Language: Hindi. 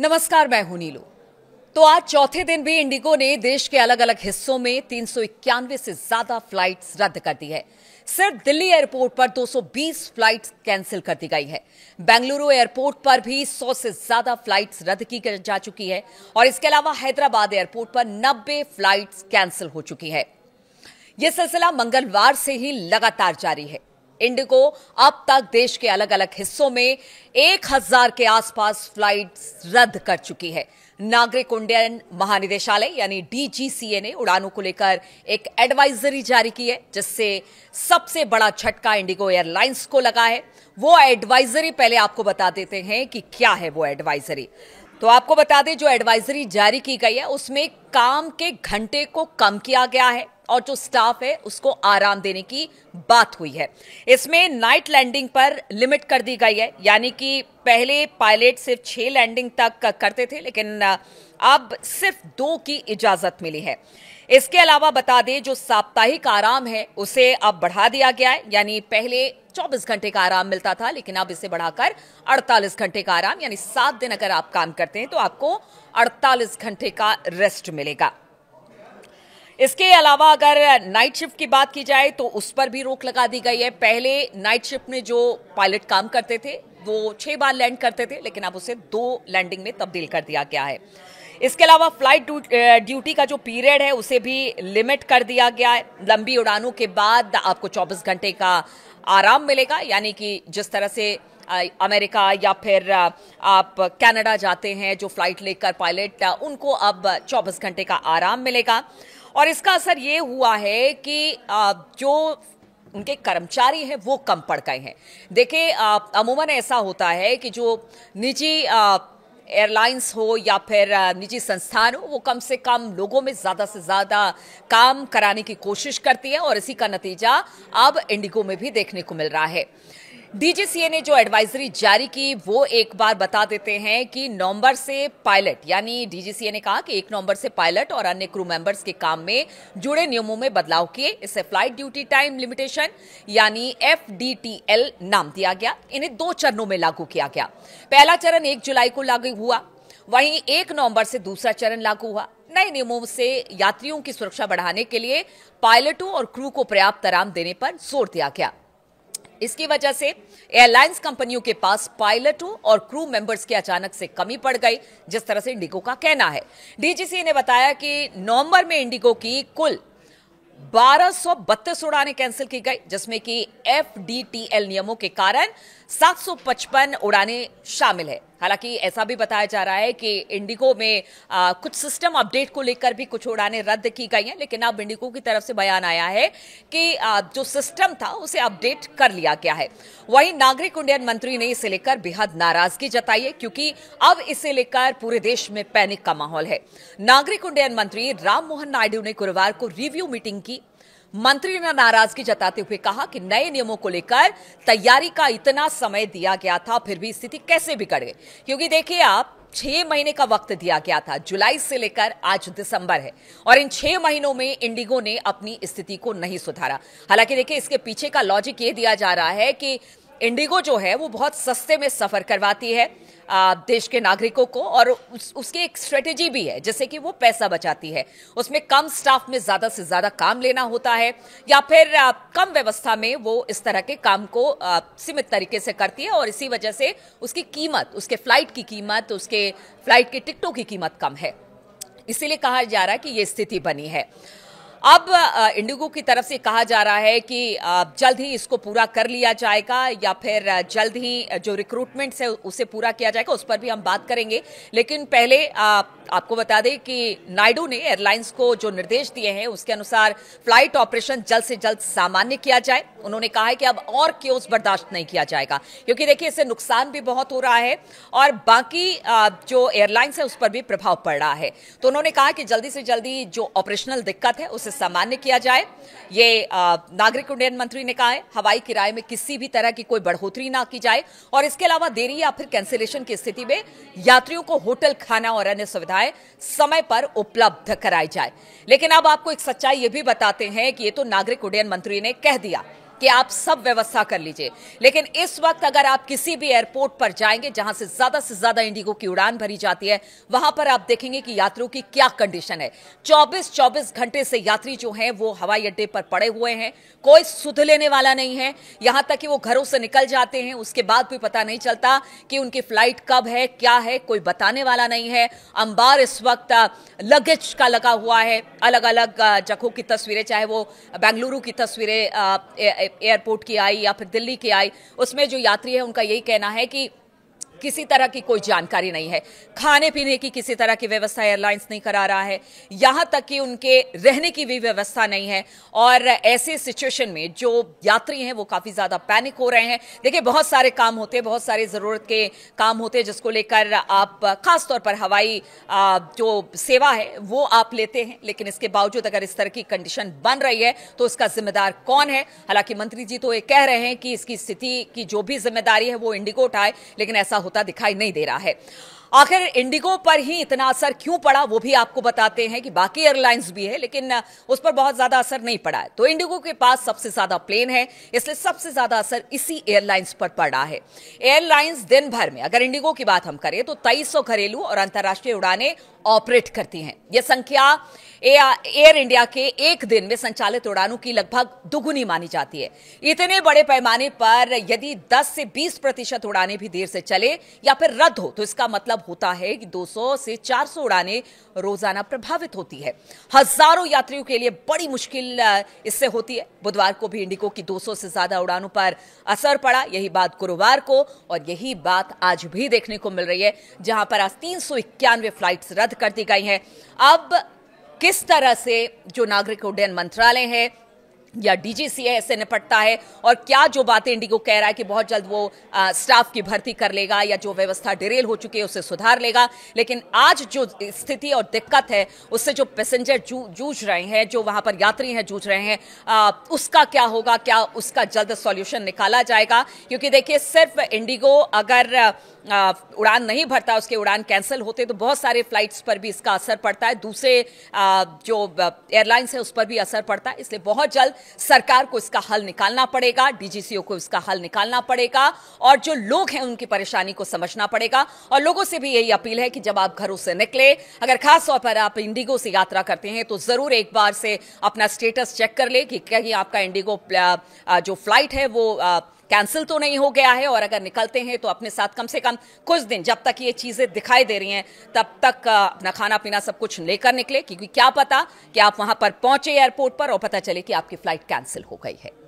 नमस्कार, मैं हूं नीलू। तो आज चौथे दिन भी इंडिगो ने देश के अलग अलग हिस्सों में 391 से ज्यादा फ्लाइट्स रद्द कर दी है। सिर्फ दिल्ली एयरपोर्ट पर 220 फ्लाइट्स कैंसिल कर दी गई है। बेंगलुरु एयरपोर्ट पर भी 100 से ज्यादा फ्लाइट्स रद्द की जा चुकी है और इसके अलावा हैदराबाद एयरपोर्ट पर 90 फ्लाइट्स कैंसिल हो चुकी है। यह सिलसिला मंगलवार से ही लगातार जारी है। इंडिगो अब तक देश के अलग अलग हिस्सों में 1000 के आसपास फ्लाइट्स रद्द कर चुकी है। नागरिक उड्डयन महानिदेशालय यानी डीजीसीए ने उड़ानों को लेकर एक एडवाइजरी जारी की है, जिससे सबसे बड़ा झटका इंडिगो एयरलाइंस को लगा है। वो एडवाइजरी पहले आपको बता देते हैं कि क्या है वो एडवाइजरी। तो आपको बता दें, जो एडवाइजरी जारी की गई है उसमें काम के घंटे को कम किया गया है और जो स्टाफ है उसको आराम देने की बात हुई है। इसमें नाइट लैंडिंग पर लिमिट कर दी गई है, यानी कि पहले पायलट सिर्फ 6 लैंडिंग तक करते थे, लेकिन अब सिर्फ 2 की इजाजत मिली है। इसके अलावा बता दें, जो साप्ताहिक आराम है उसे अब बढ़ा दिया गया है, यानी पहले 24 घंटे का आराम मिलता था, लेकिन अब इसे बढ़ाकर 48 घंटे का आराम, यानी 7 दिन अगर आप काम करते हैं तो आपको 48 घंटे का रेस्ट मिलेगा। इसके अलावा अगर नाइट शिफ्ट की बात की जाए तो उस पर भी रोक लगा दी गई है। पहले नाइट शिफ्ट में जो पायलट काम करते थे वो 6 बार लैंड करते थे, लेकिन अब उसे 2 लैंडिंग में तब्दील कर दिया गया है। इसके अलावा फ्लाइट ड्यूटी का जो पीरियड है उसे भी लिमिट कर दिया गया है। लंबी उड़ानों के बाद आपको 24 घंटे का आराम मिलेगा, यानी कि जिस तरह से अमेरिका या फिर आप कनाडा जाते हैं जो फ्लाइट लेकर पायलट, उनको अब 24 घंटे का आराम मिलेगा। और इसका असर ये हुआ है कि जो उनके कर्मचारी हैं वो कम पड़ गए हैं। देखिए, अमूमन ऐसा होता है कि जो निजी एयरलाइंस हो या फिर निजी संस्थान हो, वो कम से कम लोगों में ज्यादा से ज्यादा काम कराने की कोशिश करती है और इसी का नतीजा अब इंडिगो में भी देखने को मिल रहा है। डीजीसीए ने जो एडवाइजरी जारी की वो एक बार बता देते हैं कि नवंबर से पायलट, यानी डीजीसीए ने कहा कि 1 नवंबर से पायलट और अन्य क्रू मेंबर्स के काम में जुड़े नियमों में बदलाव किए। इससे फ्लाइट ड्यूटी टाइम लिमिटेशन यानी FDTL नाम दिया गया। इन्हें 2 चरणों में लागू किया गया। पहला चरण 1 जुलाई को लागू हुआ, वहीं 1 नवंबर से दूसरा चरण लागू हुआ। नए नियमों से यात्रियों की सुरक्षा बढ़ाने के लिए पायलटों और क्रू को पर्याप्त आराम देने पर जोर दिया गया। इसकी वजह से एयरलाइंस कंपनियों के पास पायलटों और क्रू मेंबर्स की अचानक से कमी पड़ गई, जिस तरह से इंडिगो का कहना है। डीजीसी ने बताया कि नवंबर में इंडिगो की कुल 1232 उड़ानें कैंसिल की गई, जिसमें कि FDTL नियमों के कारण 755 उड़ानें शामिल है। हालांकि ऐसा भी बताया जा रहा है कि इंडिगो में कुछ सिस्टम अपडेट को लेकर भी कुछ उड़ानें रद्द की गई हैं, लेकिन अब इंडिगो की तरफ से बयान आया है कि जो सिस्टम था उसे अपडेट कर लिया गया है। वहीं नागरिक उड्डयन मंत्री ने इसे लेकर बेहद नाराजगी जताई है, क्योंकि अब इसे लेकर पूरे देश में पैनिक का माहौल है। नागरिक उड्डयन मंत्री राम मोहन नायडू ने गुरुवार को रिव्यू मीटिंग की। मंत्री ने नाराजगी जताते हुए कहा कि नए नियमों को लेकर तैयारी का इतना समय दिया गया था, फिर भी स्थिति कैसे बिगड़ गई। क्योंकि देखिए, आप 6 महीने का वक्त दिया गया था, जुलाई से लेकर आज दिसंबर है, और इन 6 महीनों में इंडिगो ने अपनी स्थिति को नहीं सुधारा। हालांकि देखिए, इसके पीछे का लॉजिक ये दिया जा रहा है कि इंडिगो जो है वो बहुत सस्ते में सफर करवाती है देश के नागरिकों को, और उसकी एक स्ट्रेटेजी भी है जिससे कि वो पैसा बचाती है। उसमें कम स्टाफ में ज्यादा से ज्यादा काम लेना होता है, या फिर कम व्यवस्था में वो इस तरह के काम को सीमित तरीके से करती है, और इसी वजह से उसकी कीमत, उसके फ्लाइट की कीमत, उसके फ्लाइट के टिकटों की कीमत कम है। इसीलिए कहा जा रहा है कि ये स्थिति बनी है। अब इंडिगो की तरफ से कहा जा रहा है कि जल्द ही इसको पूरा कर लिया जाएगा, या फिर जल्द ही जो रिक्रूटमेंट है उसे पूरा किया जाएगा, उस पर भी हम बात करेंगे। लेकिन पहले आपको बता दें कि नायडू ने एयरलाइंस को जो निर्देश दिए हैं उसके अनुसार फ्लाइट ऑपरेशन जल्द से जल्द सामान्य किया जाए। उन्होंने कहा है कि अब और क्योस बर्दाश्त नहीं किया जाएगा, क्योंकि देखिए इससे नुकसान भी बहुत हो रहा है और बाकी जो एयरलाइंस है उस पर भी प्रभाव पड़ रहा है। तो उन्होंने कहा कि जल्दी से जल्दी जो ऑपरेशनल दिक्कत है उसे सामान्य किया जाए। ये नागरिक उड्डयन मंत्री ने कहा है। हवाई किराए में किसी भी तरह की कोई बढ़ोतरी ना की जाए, और इसके अलावा देरी या फिर कैंसिलेशन की स्थिति में यात्रियों को होटल, खाना और अन्य सुविधाएं समय पर उपलब्ध कराई जाए। लेकिन अब आपको एक सच्चाई ये भी बताते हैं कि ये तो नागरिक उड्डयन मंत्री ने कह दिया, कि आप सब व्यवस्था कर लीजिए, लेकिन इस वक्त अगर आप किसी भी एयरपोर्ट पर जाएंगे जहां से ज्यादा इंडिगो की उड़ान भरी जाती है, वहां पर आप देखेंगे कि यात्रियों की क्या कंडीशन है। 24 घंटे से यात्री जो हैं वो हवाई अड्डे पर पड़े हुए हैं, कोई सुध लेने वाला नहीं है। यहां तक कि वो घरों से निकल जाते हैं, उसके बाद भी पता नहीं चलता कि उनकी फ्लाइट कब है, क्या है, कोई बताने वाला नहीं है। अंबार इस वक्त लगेज का लगा हुआ है, अलग अलग जगहों की तस्वीरें, चाहे वो बेंगलुरु की तस्वीरें एयरपोर्ट की आई या फिर दिल्ली की आई, उसमें जो यात्री है उनका यही कहना है कि किसी तरह की कोई जानकारी नहीं है, खाने पीने की किसी तरह की व्यवस्था एयरलाइंस नहीं करा रहा है, यहां तक कि उनके रहने की भी व्यवस्था नहीं है। और ऐसे सिचुएशन में जो यात्री हैं वो काफी ज्यादा पैनिक हो रहे हैं। देखिए, बहुत सारे काम होते हैं, बहुत सारे जरूरत के काम होते हैं जिसको लेकर आप खासतौर पर हवाई जो सेवा है वो आप लेते हैं, लेकिन इसके बावजूद अगर इस तरह की कंडीशन बन रही है तो इसका जिम्मेदार कौन है? हालांकि मंत्री जी तो ये कह रहे हैं कि इसकी स्थिति की जो भी जिम्मेदारी है वो इंडिगो उठाए, लेकिन ऐसा होता दिखाई नहीं दे रहा है। आखिर इंडिगो पर ही इतना असर क्यों पड़ा वो भी आपको बताते हैं कि बाकी एयरलाइंस भी है लेकिन उस पर बहुत ज्यादा असर नहीं पड़ा है। तो इंडिगो के पास सबसे ज्यादा प्लेन है, इसलिए सबसे ज्यादा असर इसी एयरलाइंस पर पड़ रहा है। एयरलाइंस दिन भर में, अगर इंडिगो की बात हम करें तो 2300 घरेलू और अंतर्राष्ट्रीय उड़ानें ऑपरेट करती हैं। यह संख्या एयर इंडिया के एक दिन में संचालित उड़ानों की लगभग दुगुनी मानी जाती है। इतने बड़े पैमाने पर यदि 10 से 20% उड़ानें भी देर से चले या फिर रद्द हो तो इसका मतलब होता है कि 200 से 400 उड़ानें रोजाना प्रभावित होती है। हजारों यात्रियों के लिए बड़ी मुश्किल इससे होती है। बुधवार को भी इंडिगो की 200 से ज्यादा उड़ानों पर असर पड़ा, यही बात गुरुवार को और यही बात आज भी देखने को मिल रही है, जहां पर आज 391 फ्लाइट्स रद्द कर दी गई हैं। अब किस तरह से जो नागरिक उड्डयन मंत्रालय है या डीजीसीए ऐसे निपटता है और क्या जो बातें इंडिगो कह रहा है कि बहुत जल्द वो स्टाफ की भर्ती कर लेगा या जो व्यवस्था डिरेल हो चुकी है उसे सुधार लेगा, लेकिन आज जो स्थिति और दिक्कत है उससे जो पैसेंजर जूझ रहे हैं, जो वहां पर यात्री हैं जूझ रहे हैं, उसका क्या होगा? क्या उसका जल्द सॉल्यूशन निकाला जाएगा? क्योंकि देखिए, सिर्फ इंडिगो अगर उड़ान नहीं भरता, उसके उड़ान कैंसिल होते तो बहुत सारे फ्लाइट्स पर भी इसका असर पड़ता है, दूसरे जो एयरलाइंस है उस पर भी असर पड़ता है। इसलिए बहुत जल्द सरकार को इसका हल निकालना पड़ेगा, डीजीसीओ को इसका हल निकालना पड़ेगा और जो लोग हैं उनकी परेशानी को समझना पड़ेगा। और लोगों से भी यही अपील है कि जब आप घरों से निकले, अगर खास तौर पर आप इंडिगो से यात्रा करते हैं तो जरूर एक बार से अपना स्टेटस चेक कर ले कि कहीं आपका इंडिगो जो फ्लाइट है वो कैंसिल तो नहीं हो गया है। और अगर निकलते हैं तो अपने साथ कम से कम कुछ दिन, जब तक ये चीजें दिखाई दे रही हैं तब तक अपना खाना पीना सब कुछ लेकर निकले, क्योंकि क्या पता कि आप वहां पर पहुंचे एयरपोर्ट पर और पता चले कि आपकी फ्लाइट कैंसिल हो गई है।